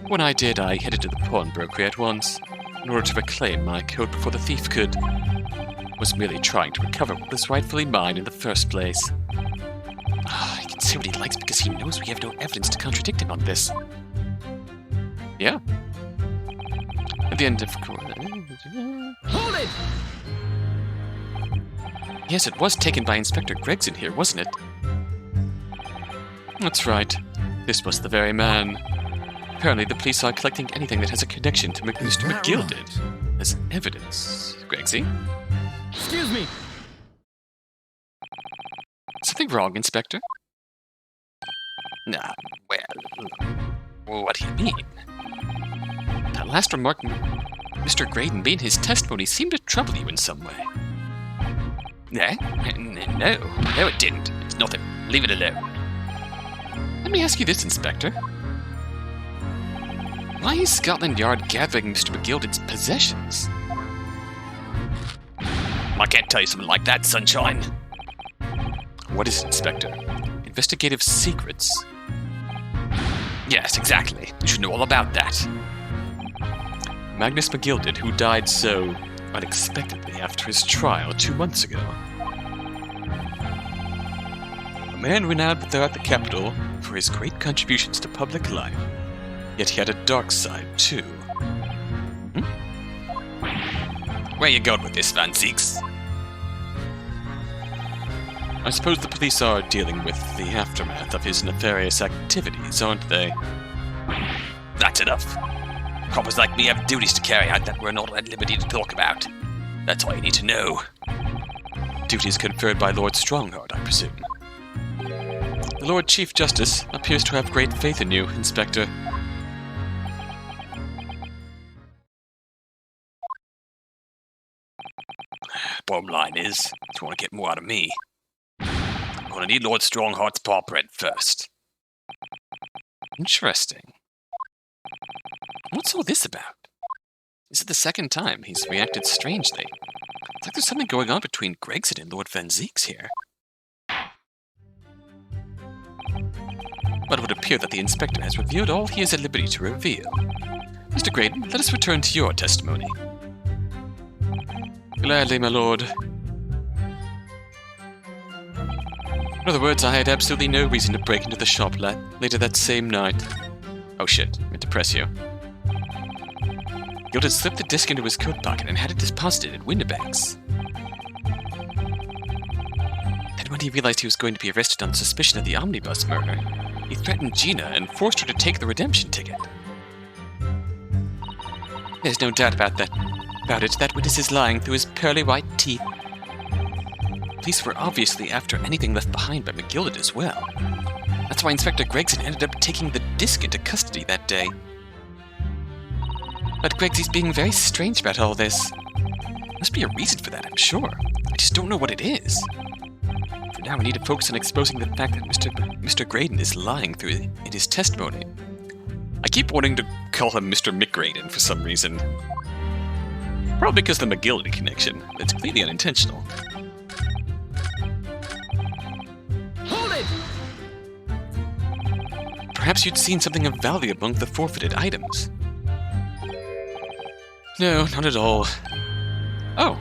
When I did, I headed to the pawnbrokery at once, in order to reclaim my coat before the thief could. Was merely trying to recover what was rightfully mine in the first place. He can say what he likes because he knows we have no evidence to contradict him on this. Yeah. At the end of course. Hold it! Yes, it was taken by Inspector Gregson here, wasn't it? That's right. This was the very man. Apparently the police are collecting anything that has a connection to Mr. McGilden as evidence. Gregsy? Excuse me! Something wrong, Inspector? Nah, well, what do you mean? That last remark Mr. Graydon made in his testimony seemed to trouble you in some way. Eh? No, it didn't. It's nothing. Leave it alone. Let me ask you this, Inspector. Why is Scotland Yard gathering Mr. McGilden's possessions? I can't tell you something like that, Sunshine. What is it, Inspector? Investigative secrets? Yes, exactly. You should know all about that. Magnus McGilden, who died so unexpectedly after his trial 2 months ago. A man renowned throughout the capital for his great contributions to public life. Yet he had a dark side, too. Where you going with this, Van Zieks? I suppose the police are dealing with the aftermath of his nefarious activities, aren't they? That's enough. Coppers like me have duties to carry out that we're not at liberty to talk about. That's all you need to know. Duties conferred by Lord Strongheart, I presume. The Lord Chief Justice appears to have great faith in you, Inspector. Bottom line is, if you want to get more out of me, I'm going to need Lord Strongheart's paw print first. Interesting. What's all this about? This is the second time he's reacted strangely. It's like there's something going on between Gregson and Lord Van Zieks here. But it would appear that the Inspector has revealed all he is at liberty to reveal. Mr. Graydon, let us return to your testimony. Gladly, my lord. In other words, I had absolutely no reason to break into the shop later that same night. Oh shit, I meant to press you. McGill had slipped the disc into his coat pocket and had it deposited at Windibank's. Then when he realized he was going to be arrested on suspicion of the omnibus murder, he threatened Gina and forced her to take the redemption ticket. There's no doubt about it. That witness is lying through his pearly white teeth. Police were obviously after anything left behind by McGill as well. That's why Inspector Gregson ended up taking the disc into custody that day. But Greggsy's being very strange about all this. Must be a reason for that, I'm sure. I just don't know what it is. For now, we need to focus on exposing the fact that Mr. Graydon is lying through in his testimony. I keep wanting to call him Mr. McGraydon for some reason. Probably because of the McGillity connection. It's completely unintentional. Hold it! Perhaps you'd seen something of value among the forfeited items. No, not at all. Oh.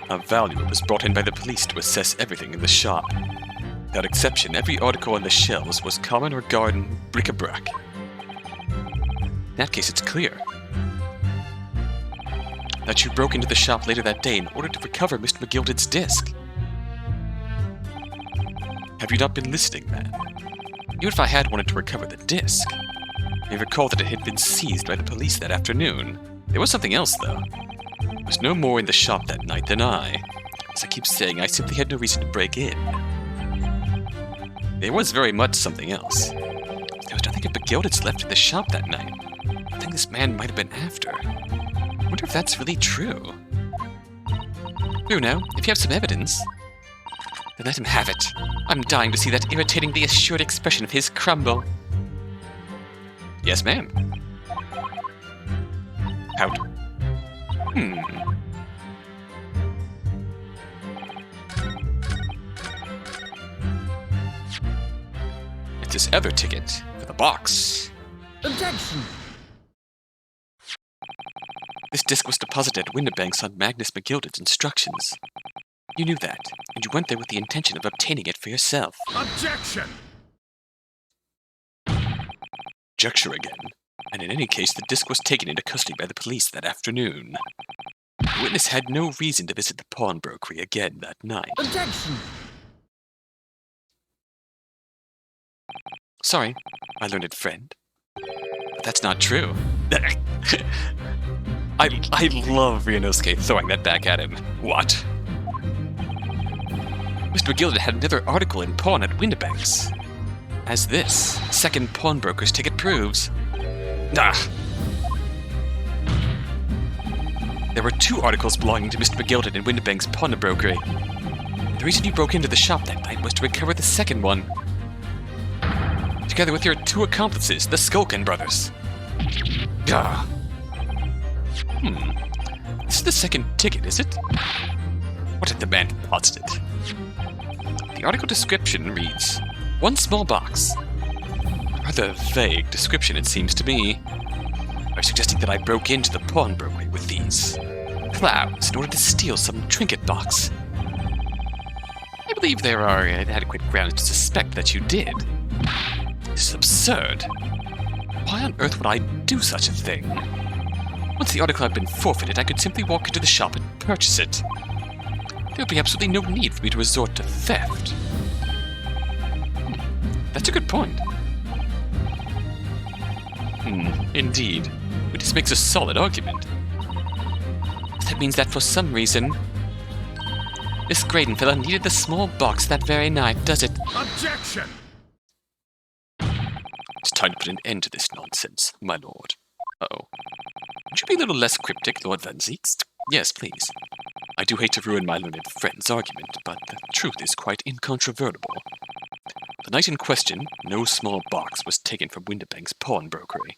A valuer was brought in by the police to assess everything in the shop. Without exception, every article on the shelves was common or garden bric-a-brac. In that case, it's clear that you broke into the shop later that day in order to recover Mr. McGilded's disc. Have you not been listening, man? Even if I had wanted to recover the disc, I recall that it had been seized by the police that afternoon. There was something else, though. There was no more in the shop that night than I. As I keep saying, I simply had no reason to break in. There was very much something else. There was nothing of McGilded's left in the shop that night. Nothing this man might have been after. I wonder if that's really true. Bruno, if you have some evidence, then let him have it. I'm dying to see that irritatingly assured expression of his crumble. Yes, ma'am. Out. It's this other ticket for the box. Objection! This disc was deposited at Windibank's on Magnus McGilded's instructions. You knew that, and you went there with the intention of obtaining it for yourself. Objection! Conjecture again. And in any case, the disc was taken into custody by the police that afternoon. The witness had no reason to visit the pawnbrokery again that night. Objection! Sorry, my learned friend. But that's not true. I love Ryunosuke throwing that back at him. What? Mr. McGilded had another article in pawn at Windibank's. As this second pawnbroker's ticket proves. There were 2 articles belonging to Mr. McGilded in Windibank's pawnbrokery. The reason you broke into the shop that night was to recover the second one. Together with your 2 accomplices, the Skulkin brothers. This is the second ticket, is it? What had the man deposited? The article description reads, 1 small box. A rather vague description, it seems to me. Are you suggesting that I broke into the pawnbrokery with these clouds in order to steal some trinket box? I believe there are adequate grounds to suspect that you did. This is absurd. Why on earth would I do such a thing? Once the article had been forfeited, I could simply walk into the shop and purchase it. There would be absolutely no need for me to resort to theft. That's a good point. Indeed. This makes a solid argument. That means that for some reason, this Graydon fella needed the small box that very night, does it? Objection! It's time to put an end to this nonsense, my lord. Uh-oh. Would you be a little less cryptic, Lord Van Ziekst? Yes, please. I do hate to ruin my learned friend's argument, but the truth is quite incontrovertible. The night in question, no small box was taken from Windibank's pawnbrokery.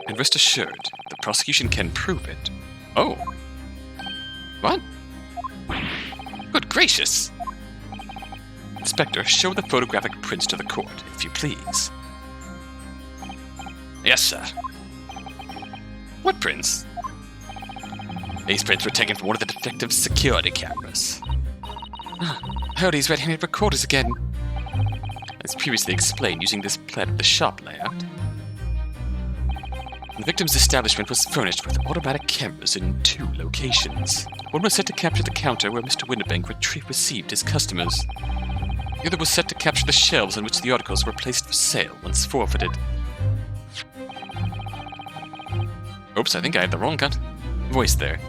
And rest assured, the prosecution can prove it. Oh. What? Good gracious! Inspector, show the photographic prints to the court, if you please. Yes, sir. What prints? These prints were taken from one of the detective's security cameras. I heard he's red-handed recorders again. As previously explained, using this plan of the shop layout. The victim's establishment was furnished with automatic cameras in 2 locations. One was set to capture the counter where Mr. Winterbank received his customers. The other was set to capture the shelves on which the articles were placed for sale once forfeited. Oops, I think I had the wrong voice there.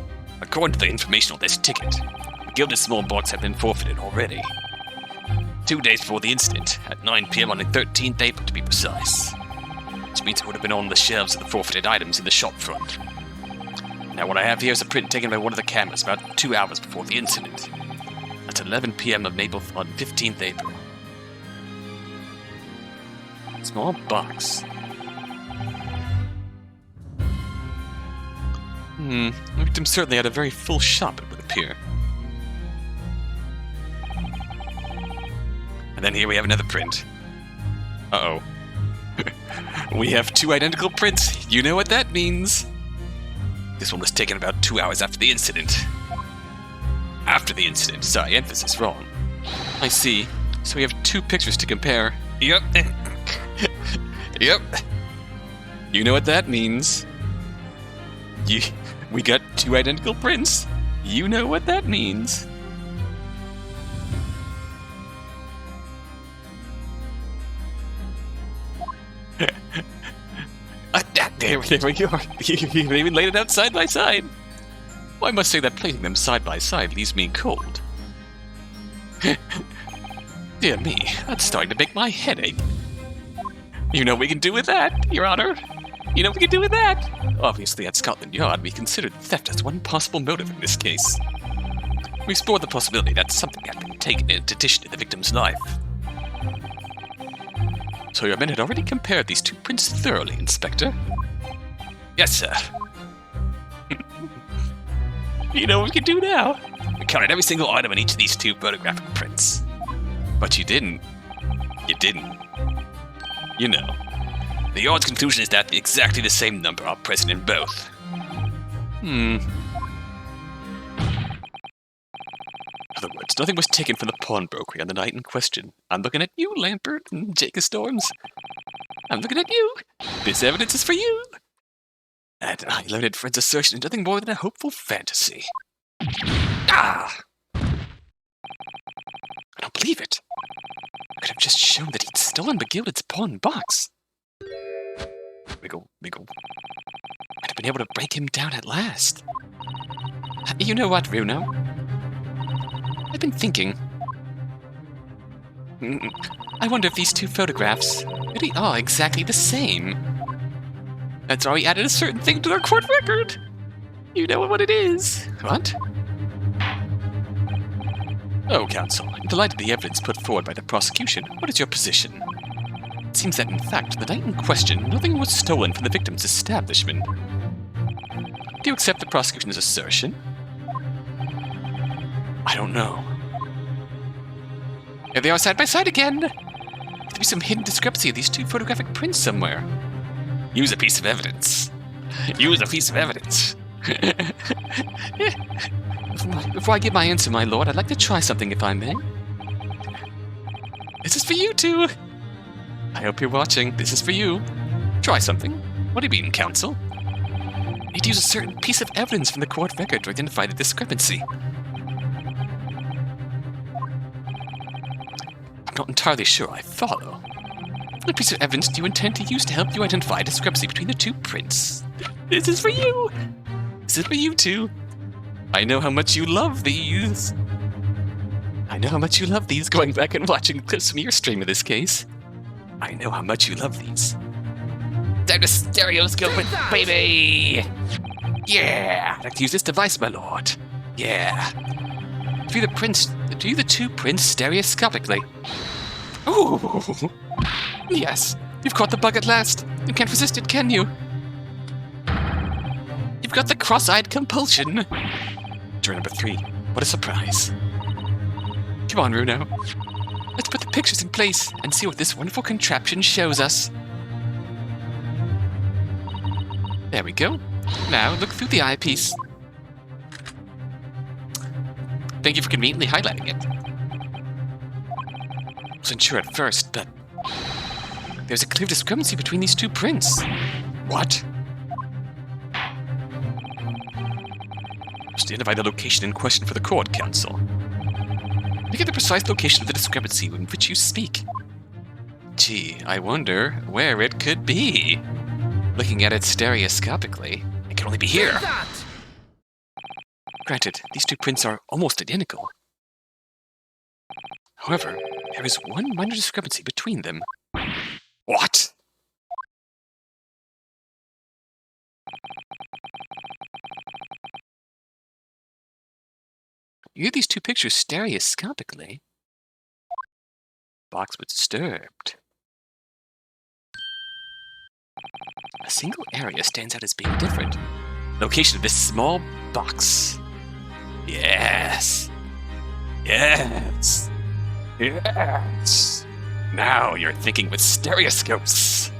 According to the information on this ticket, the gilded small box had been forfeited already. 2 days before the incident, at 9 p.m. on the 13th April to be precise. Which means it would have been on the shelves of the forfeited items in the shop front. Now what I have here is a print taken by one of the cameras about 2 hours before the incident. At 11 p.m. on 15th April. Small box. The victim certainly had a very full shop, it would appear. And then here we have another print. Uh-oh. We have 2 identical prints. You know what that means. This one was taken about 2 hours after the incident. After the incident. Sorry, emphasis wrong. I see. So we have 2 pictures to compare. Yep. Yep. You know what that means. We got 2 identical prints. You know what that means. There we go. You even laid it out side by side. Well, I must say that placing them side by side leaves me cold. Dear me, that's starting to make my head ache. You know what we can do with that, Your Honor? You know what we can do with that? Obviously, at Scotland Yard, we considered theft as one possible motive in this case. We explored the possibility that something had been taken in addition to the victim's life. So your men had already compared these 2 prints thoroughly, Inspector? Yes, sir. You know what we can do now? We counted every single item in each of these 2 photographic prints. But you didn't. You didn't. You know. The Yard's conclusion is that exactly the same number are present in both. In other words, nothing was taken from the pawnbrokery on the night in question. I'm looking at you, Lambert and Jacob Storms. I'm looking at you. This evidence is for you. And I learned Fred's assertion is nothing more than a hopeful fantasy. Ah! I don't believe it. I could have just shown that he'd stolen McGilded's pawn box. Wiggle, wiggle. I'd have been able to break him down at last. You know what, Runo? I've been thinking. I wonder if these 2 photographs really are exactly the same. That's why we added a certain thing to our court record. You know what it is. What? Oh, counsel, in the light of the evidence put forward by the prosecution, what is your position? It seems that, in fact, the night in question, nothing was stolen from the victim's establishment. Do you accept the prosecution's assertion? I don't know. Here they are side by side again! There could be some hidden discrepancy of these 2 photographic prints somewhere. Use a piece of evidence. Use a piece of evidence. Before I give my answer, my lord, I'd like to try something, if I may. This is for you 2. I hope you're watching. This is for you. Try something. What do you mean, counsel? You need to use a certain piece of evidence from the court record to identify the discrepancy. I'm not entirely sure I follow. What piece of evidence do you intend to use to help you identify a discrepancy between the 2 prints? This is for you! This is for you 2. I know how much you love these. I know how much you love these, going back and watching clips from your stream of this case. I know how much you love these. Time to stereoscope it, baby! Yeah! I'd like to use this device, my lord. Yeah. View the 2 prints stereoscopically. Ooh! Yes, you've caught the bug at last. You can't resist it, can you? You've got the cross-eyed compulsion. Juror number 3, what a surprise. Come on, Runo. Let's put the pictures in place and see what this wonderful contraption shows us. There we go. Now look through the eyepiece. Thank you for conveniently highlighting it. I wasn't sure at first, but there's a clear discrepancy between these 2 prints. What? Must identify the location in question for the court, counsel. Look at the precise location of the discrepancy in which you speak. Gee, I wonder where it could be. Looking at it stereoscopically, it can only be here. Take that! Granted, these two prints are almost identical. However, there is one minor discrepancy between them. What? You view these two pictures stereoscopically. Box was disturbed. A single area stands out as being different. Location of this small box. Yes. Yes. Yes. Now you're thinking with stereoscopes.